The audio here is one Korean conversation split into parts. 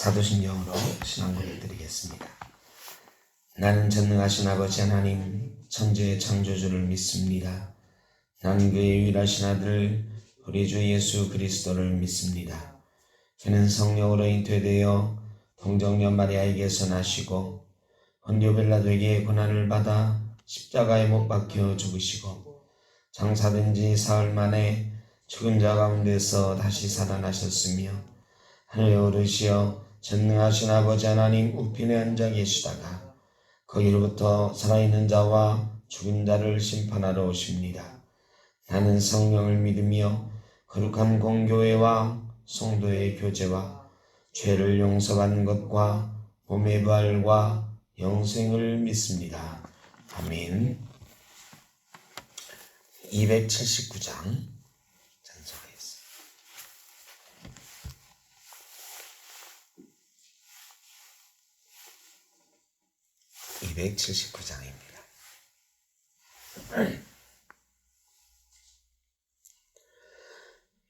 사도신경으로 신앙고를 드리겠습니다. 나는 전능하신 아버지 하나님 천지의 창조주를 믿습니다. 나는 그의 유일하신 아들 우리 주 예수 그리스도를 믿습니다. 그는 성령으로 잉태되어 동정녀 마리아에게서 나시고 본디오 빌라도에게 고난을 받아 십자가에 못 박혀 죽으시고 장사된 지 사흘 만에 죽은 자 가운데서 다시 살아나셨으며 하늘에 오르시어 전능하신 아버지 하나님 우편에 앉아 계시다가 거기로부터 살아있는 자와 죽은 자를 심판하러 오십니다. 나는 성령을 믿으며 거룩한 공교회와 성도의 교제와 죄를 용서받는 것과 몸의 부활과 영생을 믿습니다. 아멘. 279장 찬송하겠습니다. 279장입니다.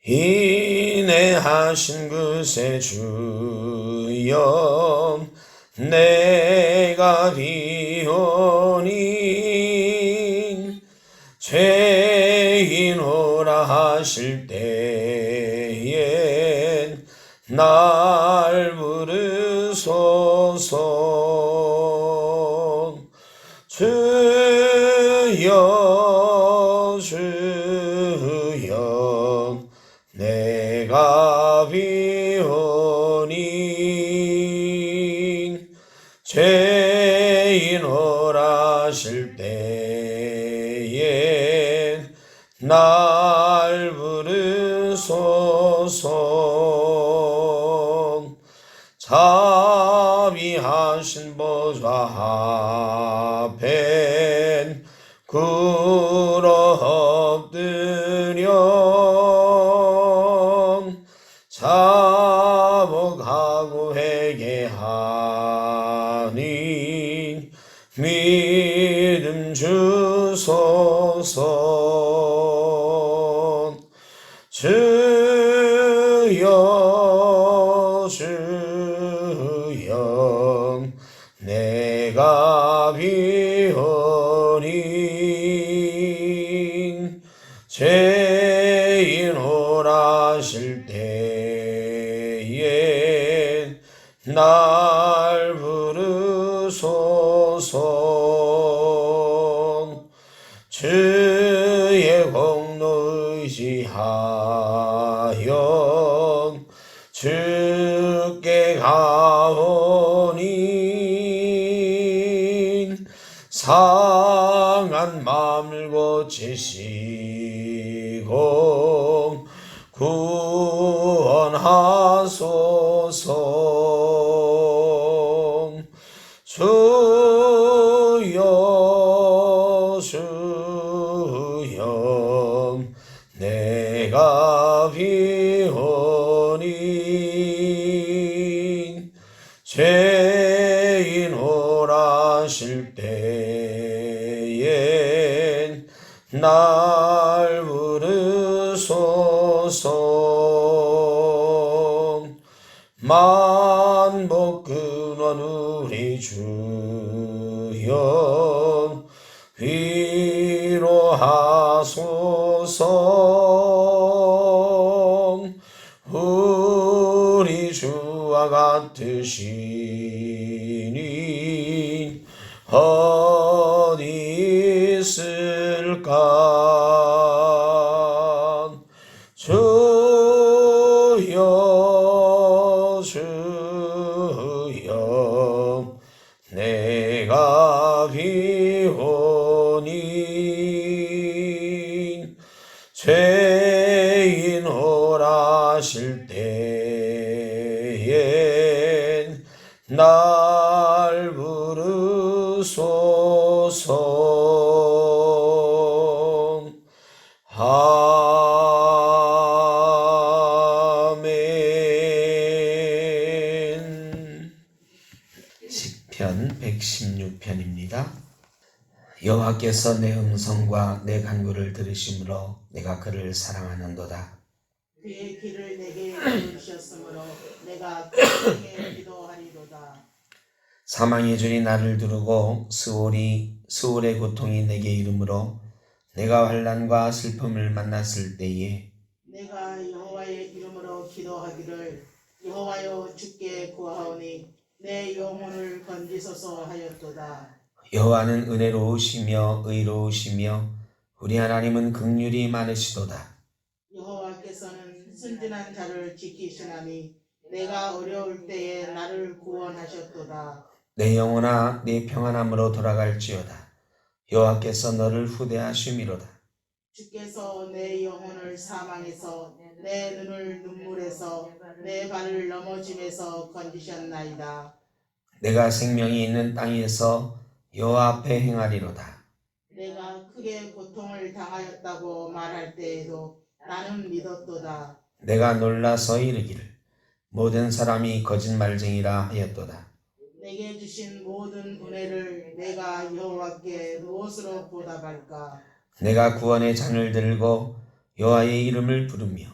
인내하신 그새 주여 내가 비오니 죄인오라 하실 때엔 날 부르소서. 주여 주여 내가 비오니 죄인오라 하실 때엔 날 부르소서. 자비하신 보좌 앞엔 굴어 엎드려 자복하고 회개하니 믿음 주소서. 주여 주여 내가 비오니 죄인오라 하실 때엔 날 부르소서. 주의 공로 의지하여 주께 가오니 상한 마음을 고치시고 구원하소서. 주여 주여 내가 비오니 죄인오라 하실 때엔 날 부르소서. 만복 근원 우리 주여 위로하소서. 우리 주와 같으시니 어디 있을까. 주여 주여 내가 비오니 죄인오라 하실 때엔 날 부르소서. 아멘. 시편 116편입니다. 여호와께서 내 음성과 내 간구를 들으심으로 내가 그를 사랑하는도다. 그의 길을 내게 보이셨으므로 내가 그에게 기도하리로다. 사망의 줄이 나를 두르고 수월의 고통이 내게 이르므로 내가 환난과 슬픔을 만났을 때에 내가 여호와의 이름으로 기도하기를 여호와여 주께 구하오니 내 영혼을 건지소서 하였도다. 여호와는 은혜로우시며 의로우시며 우리 하나님은 긍휼이 많으시도다. 여호와께서는 순진한 자를 지키시나니 내가 어려울 때에 나를 구원하셨도다. 내 영혼아 내 평안함으로 돌아갈지어다. 여호와께서 너를 후대하심이로다. 주께서 내 영혼을 사망에서 내 눈을 눈물에서 내 발을 넘어짐에서 건지셨나이다. 내가 생명이 있는 땅에서 여호와 앞에 행하리로다. 내가 크게 고통을 당하였다고 말할 때에도 나는 믿었도다. 내가 놀라서 이르기를 모든 사람이 거짓말쟁이라 하였도다. 내게 주신 모든 은혜를 내가 여호와께 무엇으로 보답할까? 내가 구원의 잔을 들고 여호와의 이름을 부르며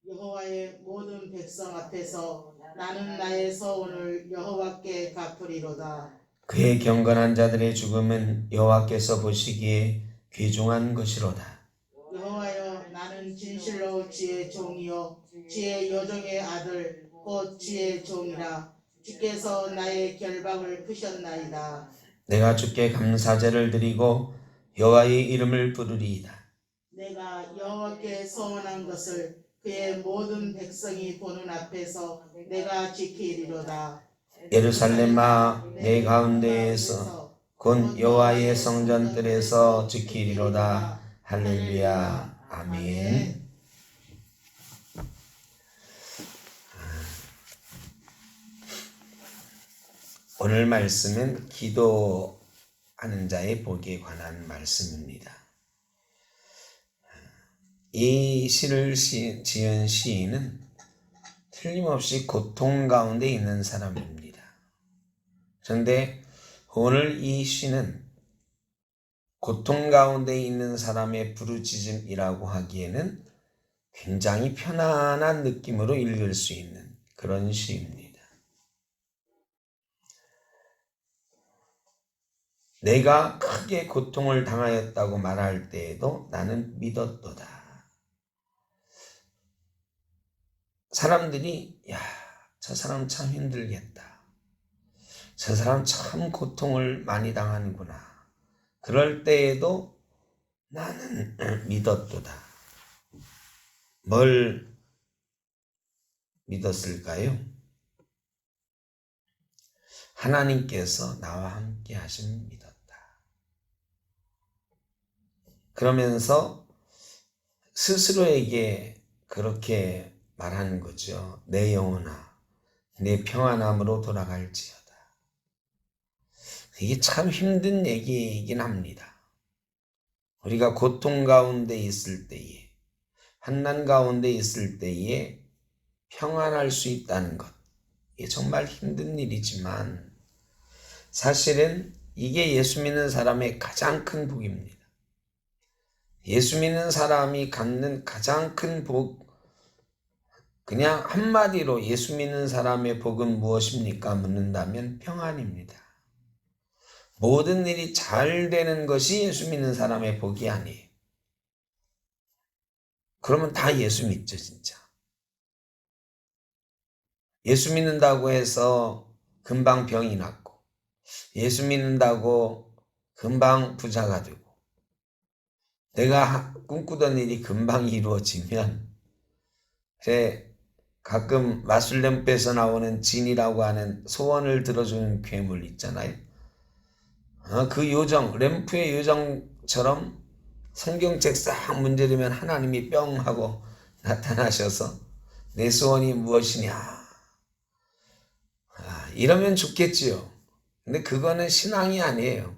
여호와의 모든 백성 앞에서 나는 나의 서원을 여호와께 갚으리로다. 그의 경건한 자들의 죽음은 여호와께서 보시기에 귀중한 것이로다. 여호와여 나는 진실로 주의 종이요 주의 여종의 아들 곧 주의 종이라. 주께서 나의 결박을 푸셨나이다. 내가 주께 감사제를 드리고 여호와의 이름을 부르리이다. 내가 여호와께 서원한 것을 그의 모든 백성이 보는 앞에서 내가 지키리로다. 예루살렘아 내 가운데에서 곧 여호와의 성전들에서 지키리로다. 할렐루야. 아멘. 오늘 말씀은 기도하는 자의 복에 관한 말씀입니다. 이 시를 지은 시인은 틀림없이 고통 가운데 있는 사람입니다. 그런데 오늘 이 시는 고통 가운데 있는 사람의 부르짖음이라고 하기에는 굉장히 편안한 느낌으로 읽을 수 있는 그런 시입니다. 내가 크게 고통을 당하였다고 말할 때에도 나는 믿었도다. 사람들이 저 사람 참 힘들겠다. 저 사람 참 고통을 많이 당하는구나. 그럴 때에도 나는 믿었도다. 뭘 믿었을까요? 하나님께서 나와 함께 하심 믿었다. 그러면서 스스로에게 그렇게 말하는 거죠. 내 영혼아, 내 평안함으로 돌아갈지어다. 이게 참 힘든 얘기이긴 합니다. 우리가 고통 가운데 있을 때에, 환난 가운데 있을 때에 평안할 수 있다는 것, 이게 정말 힘든 일이지만 사실은 이게 예수 믿는 사람의 가장 큰 복입니다. 예수 믿는 사람이 갖는 가장 큰 복, 그냥 한마디로 예수 믿는 사람의 복은 무엇입니까? 묻는다면 평안입니다. 모든 일이 잘 되는 것이 예수 믿는 사람의 복이 아니에요. 그러면 다 예수 믿죠, 진짜. 예수 믿는다고 해서 금방 병이 낫고, 예수 믿는다고 금방 부자가 되고, 내가 꿈꾸던 일이 금방 이루어지면, 가끔 마술램프에서 나오는 진이라고 하는 소원을 들어주는 괴물 있잖아요. 그 요정, 램프의 요정처럼 성경책 싹 문제되면 하나님이 뿅 하고 나타나셔서 내 소원이 무엇이냐. 이러면 좋겠지요. 근데 그거는 신앙이 아니에요.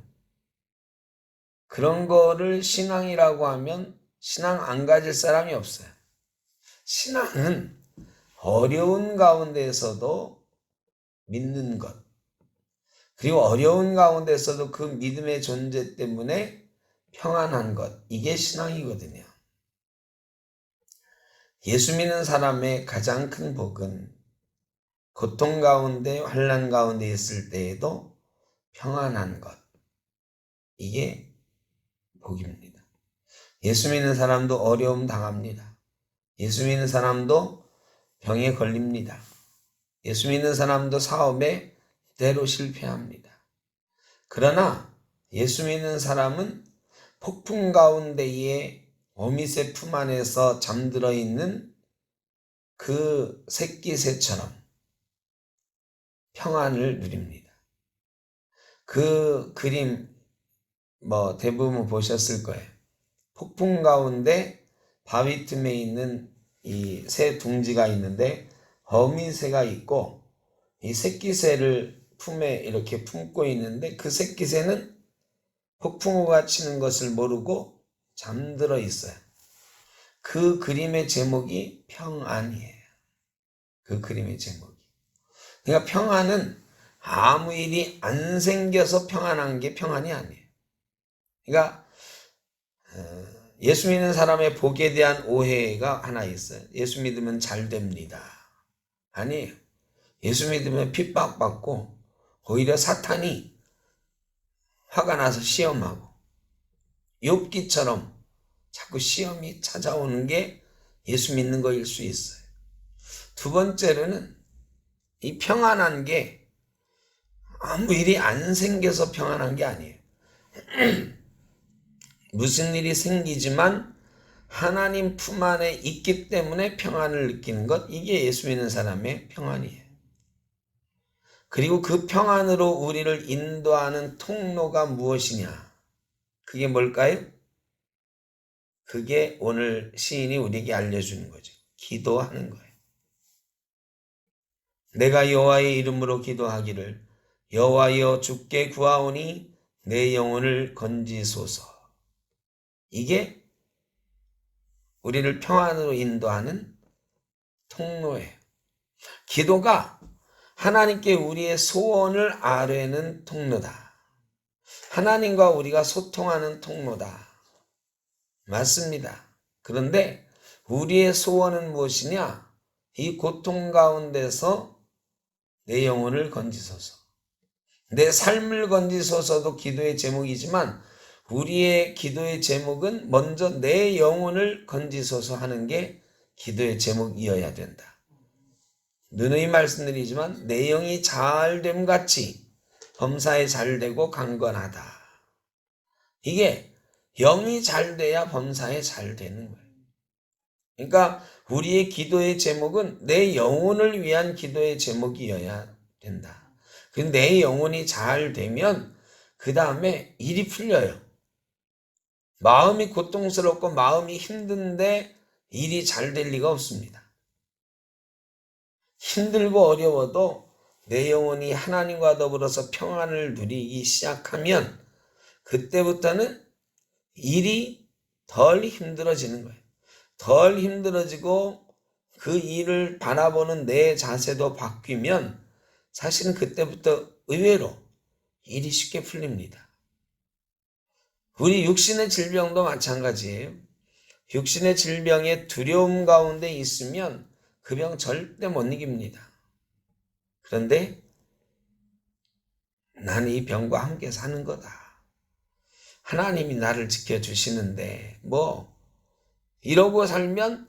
그런 거를 신앙이라고 하면 신앙 안 가질 사람이 없어요. 신앙은 어려운 가운데에서도 믿는 것, 그리고 어려운 가운데서도 그 믿음의 존재 때문에 평안한 것, 이게 신앙이거든요. 예수 믿는 사람의 가장 큰 복은 고통 가운데 환난 가운데 있을 때에도 평안한 것. 이게 복입니다. 예수 믿는 사람도 어려움 당합니다. 예수 믿는 사람도 병에 걸립니다. 예수 믿는 사람도 사업에 때로 실패합니다. 그러나 예수 믿는 사람은 폭풍 가운데에 어미새 품 안에서 잠들어 있는 그 새끼새처럼 평안을 누립니다. 그 그림 대부분 보셨을 거예요. 폭풍 가운데 바위 틈에 있는 이 새 둥지가 있는데 어미새가 있고 이 새끼새를 품에 이렇게 품고 있는데 그 새끼새는 폭풍우가 치는 것을 모르고 잠들어 있어요. 그 그림의 제목이 평안이에요. 그 그림의 제목이. 그러니까 평안은 아무 일이 안 생겨서 평안한 게 평안이 아니에요. 그러니까 예수 믿는 사람의 복에 대한 오해가 하나 있어요. 예수 믿으면 잘 됩니다. 아니에요. 예수 믿으면 핍박받고 오히려 사탄이 화가 나서 시험하고 욥기처럼 자꾸 시험이 찾아오는 게 예수 믿는 거일 수 있어요. 두 번째로는 이 평안한 게 아무 일이 안 생겨서 평안한 게 아니에요. 무슨 일이 생기지만 하나님 품 안에 있기 때문에 평안을 느끼는 것, 이게 예수 믿는 사람의 평안이에요. 그리고 그 평안으로 우리를 인도하는 통로가 무엇이냐? 그게 뭘까요? 그게 오늘 시인이 우리에게 알려주는 거죠. 기도하는 거예요. 내가 여호와의 이름으로 기도하기를 여호와여 주께 구하오니 내 영혼을 건지소서. 이게 우리를 평안으로 인도하는 통로예요. 기도가 하나님께 우리의 소원을 아뢰는 통로다. 하나님과 우리가 소통하는 통로다. 맞습니다. 그런데 우리의 소원은 무엇이냐? 이 고통 가운데서 내 영혼을 건지소서. 내 삶을 건지소서도 기도의 제목이지만 우리의 기도의 제목은 먼저 내 영혼을 건지소서 하는 게 기도의 제목이어야 된다. 누누이 말씀드리지만 내 영이 잘됨 같이 범사에 잘되고 강건하다. 이게 영이 잘돼야 범사에 잘되는 거예요. 그러니까 우리의 기도의 제목은 내 영혼을 위한 기도의 제목이어야 된다. 내 영혼이 잘 되면 그 다음에 일이 풀려요. 마음이 고통스럽고 마음이 힘든데 일이 잘 될 리가 없습니다. 힘들고 어려워도 내 영혼이 하나님과 더불어서 평안을 누리기 시작하면 그때부터는 일이 덜 힘들어지는 거예요. 덜 힘들어지고 그 일을 바라보는 내 자세도 바뀌면 사실은 그때부터 의외로 일이 쉽게 풀립니다. 우리 육신의 질병도 마찬가지예요. 육신의 질병에 두려움 가운데 있으면 그 병 절대 못 이깁니다. 그런데 나는 이 병과 함께 사는 거다. 하나님이 나를 지켜주시는데 이러고 살면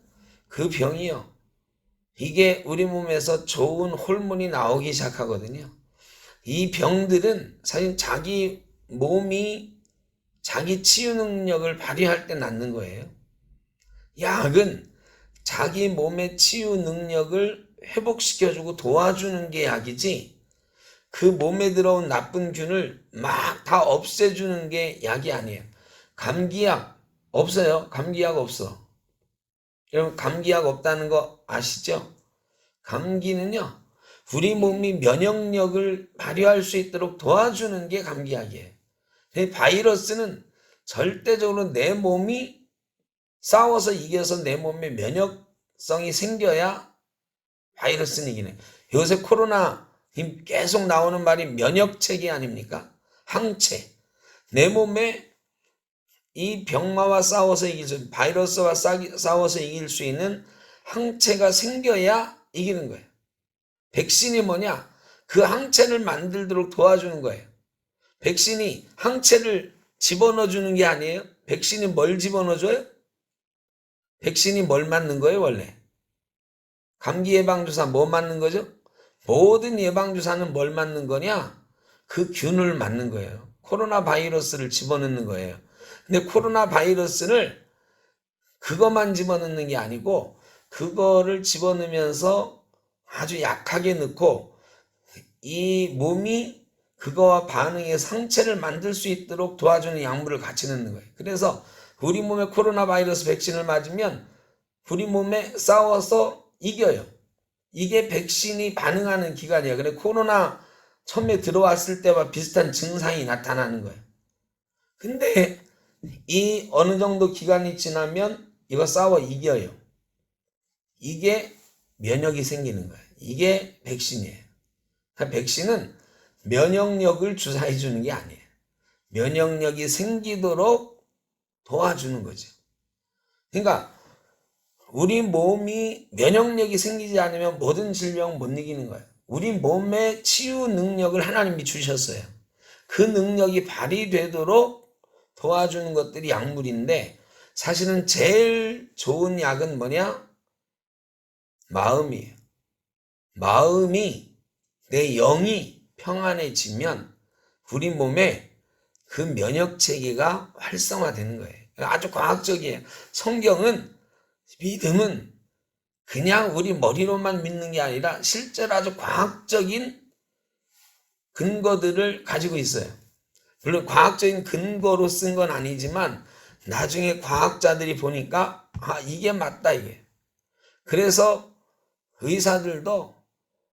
그 병이요. 이게 우리 몸에서 좋은 호르몬이 나오기 시작하거든요. 이 병들은 사실 자기 몸이 자기 치유 능력을 발휘할 때 낫는 거예요. 약은 자기 몸의 치유 능력을 회복시켜주고 도와주는 게 약이지 그 몸에 들어온 나쁜 균을 막 다 없애주는 게 약이 아니에요. 감기약 없어요. 감기약 없어. 여러분 감기약 없다는 거 아시죠? 감기는요. 우리 몸이 면역력을 발휘할 수 있도록 도와주는 게 감기약이에요. 바이러스는 절대적으로 내 몸이 싸워서 이겨서 내 몸에 면역성이 생겨야 바이러스는 이기네. 요새 코로나 계속 나오는 말이 면역체계 아닙니까? 항체. 내 몸에 이 병마와 싸워서 이길 수, 바이러스와 싸워서 이길 수 있는 항체가 생겨야 이기는 거예요. 백신이 뭐냐? 그 항체를 만들도록 도와주는 거예요. 백신이 항체를 집어넣어주는 게 아니에요. 백신이 뭘 집어넣어줘요? 백신이 뭘 맞는 거예요, 원래? 감기 예방주사 뭐 맞는 거죠? 모든 예방주사는 뭘 맞는 거냐? 그 균을 맞는 거예요. 코로나 바이러스를 집어넣는 거예요. 근데 코로나 바이러스를 그것만 집어넣는 게 아니고 그거를 집어넣으면서 아주 약하게 넣고 이 몸이 그거와 반응해 상체를 만들 수 있도록 도와주는 약물을 같이 넣는 거예요. 그래서 우리 몸에 코로나 바이러스 백신을 맞으면 우리 몸에 싸워서 이겨요. 이게 백신이 반응하는 기간이에요. 그래 코로나 처음에 들어왔을 때와 비슷한 증상이 나타나는 거예요. 근데 이 어느 정도 기간이 지나면 이거 싸워 이겨요. 이게 면역이 생기는 거예요. 이게 백신이에요. 그러니까 백신은 면역력을 주사해 주는 게 아니에요. 면역력이 생기도록 도와주는 거죠. 그러니까 우리 몸이 면역력이 생기지 않으면 모든 질병 못 이기는 거예요. 우리 몸의 치유 능력을 하나님이 주셨어요. 그 능력이 발휘되도록 도와주는 것들이 약물인데 사실은 제일 좋은 약은 뭐냐? 마음이에요. 마음이 내 영이 평안해지면 우리 몸에 그 면역 체계가 활성화되는 거예요. 아주 과학적이에요. 성경은 믿음은 그냥 우리 머리로만 믿는 게 아니라 실제로 아주 과학적인 근거들을 가지고 있어요. 물론 과학적인 근거로 쓴 건 아니지만 나중에 과학자들이 보니까 이게 맞다 이게. 그래서 의사들도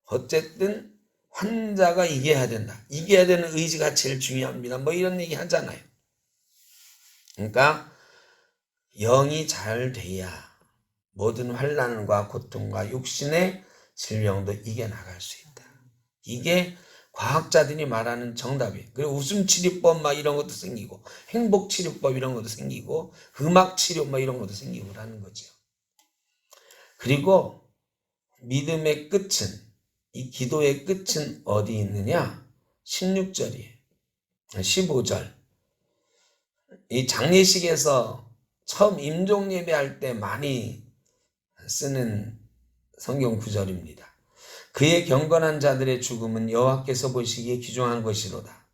어쨌든 환자가 이겨야 된다. 이겨야 되는 의지가 제일 중요합니다. 뭐 이런 얘기 하잖아요. 그러니까 영이 잘 돼야 모든 환난과 고통과 육신의 질병도 이겨나갈 수 있다. 이게 과학자들이 말하는 정답이에요. 그리고 웃음치료법 막 이런 것도 생기고 행복치료법 이런 것도 생기고 음악치료 막 이런 것도 생기고 라는 거죠. 그리고 믿음의 끝은 이 기도의 끝은 어디 있느냐? 16절이에요. 15절. 이 장례식에서 처음 임종 예배할 때 많이 쓰는 성경 구절입니다. 그의 경건한 자들의 죽음은 여호와께서 보시기에 귀중한 것이로다.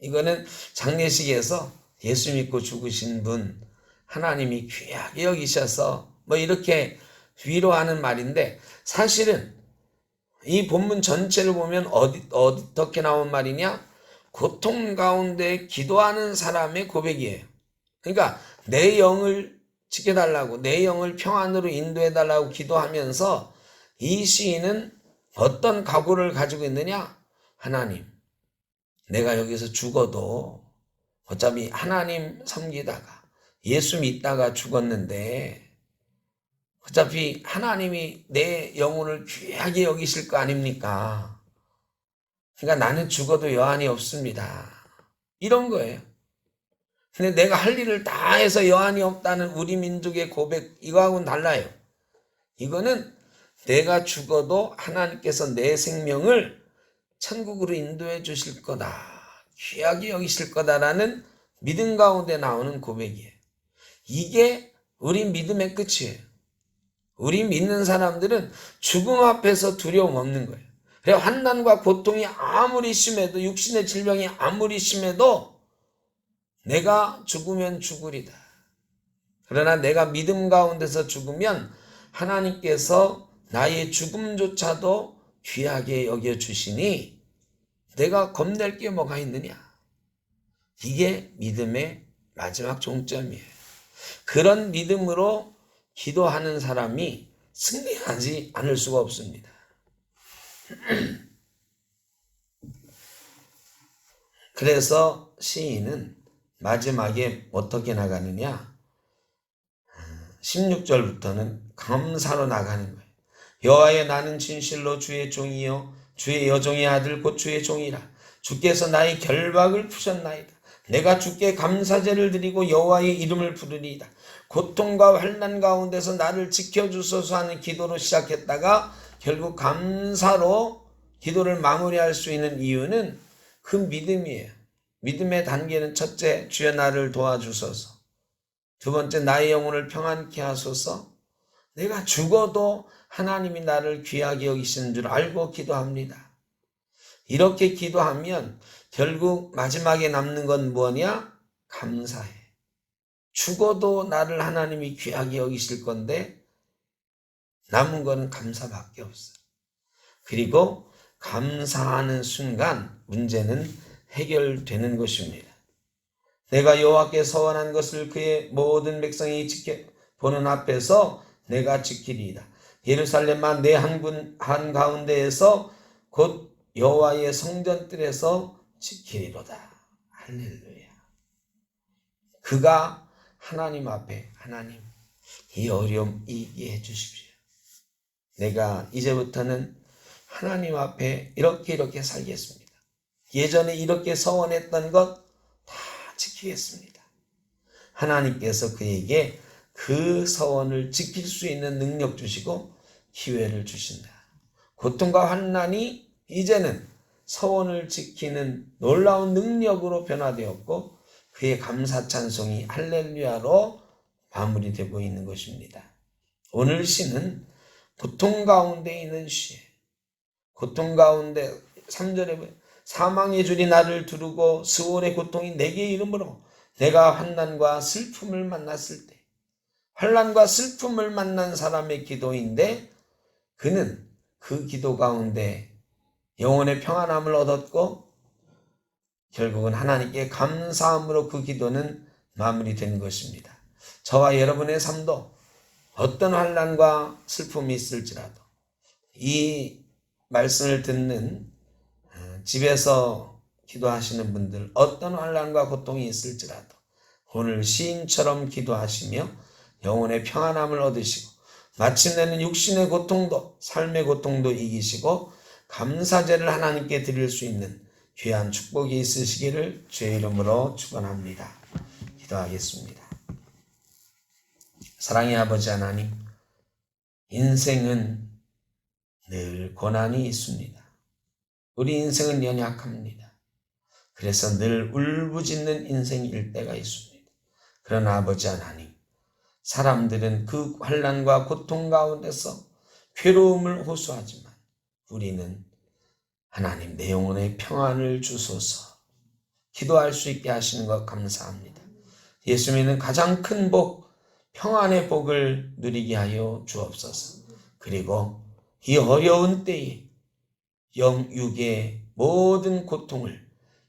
이거는 장례식에서 예수 믿고 죽으신 분 하나님이 귀하게 여기셔서 뭐 이렇게 위로하는 말인데 사실은 이 본문 전체를 보면 어떻게 나온 말이냐? 고통 가운데 기도하는 사람의 고백이에요. 그러니까 내 영을 지켜달라고 내 영을 평안으로 인도해달라고 기도하면서 이 시인은 어떤 각오를 가지고 있느냐? 하나님, 내가 여기서 죽어도 어차피 하나님 섬기다가 예수 믿다가 죽었는데 어차피 하나님이 내 영혼을 귀하게 여기실 거 아닙니까? 그러니까 나는 죽어도 여한이 없습니다. 이런 거예요. 근데 내가 할 일을 다 해서 여한이 없다는 우리 민족의 고백 이거하고는 달라요. 이거는 내가 죽어도 하나님께서 내 생명을 천국으로 인도해 주실 거다. 귀하게 여기실 거다라는 믿음 가운데 나오는 고백이에요. 이게 우리 믿음의 끝이에요. 우리 믿는 사람들은 죽음 앞에서 두려움 없는 거예요. 그래서 환난과 고통이 아무리 심해도 육신의 질병이 아무리 심해도 내가 죽으면 죽으리다. 그러나 내가 믿음 가운데서 죽으면 하나님께서 나의 죽음조차도 귀하게 여겨주시니 내가 겁낼 게 뭐가 있느냐. 이게 믿음의 마지막 종점이에요. 그런 믿음으로 기도하는 사람이 승리하지 않을 수가 없습니다. 그래서 시인은 마지막에 어떻게 나가느냐? 16절부터는 감사로 나가는 거예요. 여호와여 나는 진실로 주의 종이요 주의 여종의 아들 곧 주의 종이라. 주께서 나의 결박을 푸셨나이다. 내가 주께 감사제를 드리고 여호와의 이름을 부르리이다. 고통과 환난 가운데서 나를 지켜주소서 하는 기도로 시작했다가 결국 감사로 기도를 마무리할 수 있는 이유는 그 믿음이에요. 믿음의 단계는 첫째, 주여 나를 도와주소서. 두 번째, 나의 영혼을 평안케 하소서. 내가 죽어도 하나님이 나를 귀하게 여기시는 줄 알고 기도합니다. 이렇게 기도하면 결국 마지막에 남는 건 뭐냐? 감사해. 죽어도 나를 하나님이 귀하게 여기실 건데 남은 거는 감사밖에 없어요. 그리고 감사하는 순간 문제는 해결되는 것입니다. 내가 여호와께 서원한 것을 그의 모든 백성이 보는 앞에서 내가 지키리이다. 예루살렘만 내 한가운데에서 곧 여호와의 성전뜰에서 지키리로다. 할렐루야. 그가 하나님 앞에 하나님 이 어려움 이기게 해주십시오. 내가 이제부터는 하나님 앞에 이렇게 살겠습니다. 예전에 이렇게 서원했던 것 다 지키겠습니다. 하나님께서 그에게 그 서원을 지킬 수 있는 능력 주시고 기회를 주신다. 고통과 환난이 이제는 서원을 지키는 놀라운 능력으로 변화되었고 그의 감사 찬송이 할렐루야로 마무리되고 있는 것입니다. 오늘 시는 고통 가운데 있는 시에 고통 가운데 3절에 사망의 줄이 나를 두르고 스올의 고통이 내게 이름으로 내가 환난과 슬픔을 만났을 때 환난과 슬픔을 만난 사람의 기도인데 그는 그 기도 가운데 영혼의 평안함을 얻었고 결국은 하나님께 감사함으로 그 기도는 마무리된 것입니다. 저와 여러분의 삶도 어떤 환난과 슬픔이 있을지라도 이 말씀을 듣는 집에서 기도하시는 분들 어떤 환난과 고통이 있을지라도 오늘 시인처럼 기도하시며 영혼의 평안함을 얻으시고 마침내는 육신의 고통도 삶의 고통도 이기시고 감사제를 하나님께 드릴 수 있는 귀한 축복이 있으시기를 주의 이름으로 축원합니다. 기도하겠습니다. 사랑의 아버지 하나님, 인생은 늘 고난이 있습니다. 우리 인생은 연약합니다. 그래서 늘 울부짖는 인생일 때가 있습니다. 그러나 아버지 하나님, 사람들은 그 환난과 고통 가운데서 괴로움을 호소하지만 우리는 하나님 내 영혼의 평안을 주소서 기도할 수 있게 하시는 것 감사합니다. 예수 믿는 가장 큰 복, 평안의 복을 누리게 하여 주옵소서. 그리고 이 어려운 때에 영육의 모든 고통을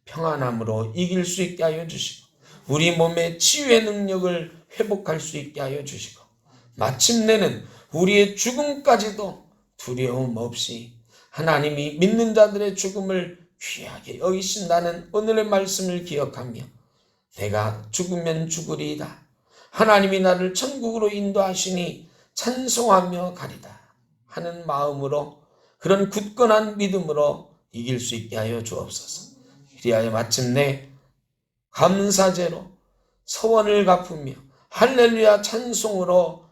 평안함으로 이길 수 있게 하여 주시고 우리 몸의 치유의 능력을 회복할 수 있게 하여 주시고 마침내는 우리의 죽음까지도 두려움 없이 하나님이 믿는 자들의 죽음을 귀하게 여기신다는 오늘의 말씀을 기억하며 내가 죽으면 죽으리이다. 하나님이 나를 천국으로 인도하시니 찬송하며 가리다 하는 마음으로 그런 굳건한 믿음으로 이길 수 있게 하여 주옵소서. 그리하여 마침내 감사제로 소원을 갚으며 할렐루야 찬송으로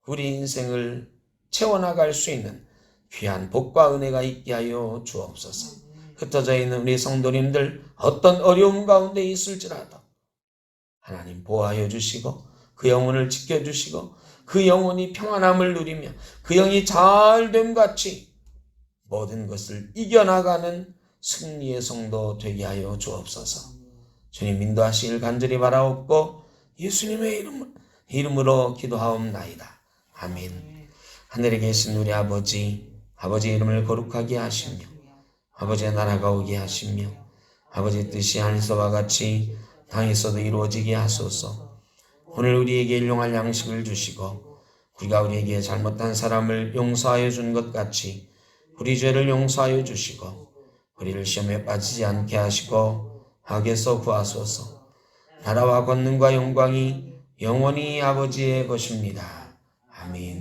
우리 인생을 채워나갈 수 있는 귀한 복과 은혜가 있게 하여 주옵소서. 흩어져 있는 우리 성도님들 어떤 어려움 가운데 있을지라도 하나님 보호하여 주시고 그 영혼을 지켜주시고 그 영혼이 평안함을 누리며 그 영이 잘됨 같이 모든 것을 이겨나가는 승리의 성도 되게 하여 주옵소서. 주님 인도하시길 간절히 바라옵고 예수님의 이름으로 기도하옵나이다. 아멘. 하늘에 계신 우리 아버지 이름을 거룩하게 하시며 아버지의 나라가 오게 하시며 아버지의 뜻이 하늘에서와 같이 땅에서도 이루어지게 하소서. 오늘 우리에게 일용할 양식을 주시고 우리가 우리에게 잘못한 사람을 용서하여 준 것 같이 우리 죄를 용서하여 주시고 우리를 시험에 빠지지 않게 하시고 악에서 구하소서. 나라와 권능과 영광이 영원히 아버지의 것입니다. 아멘.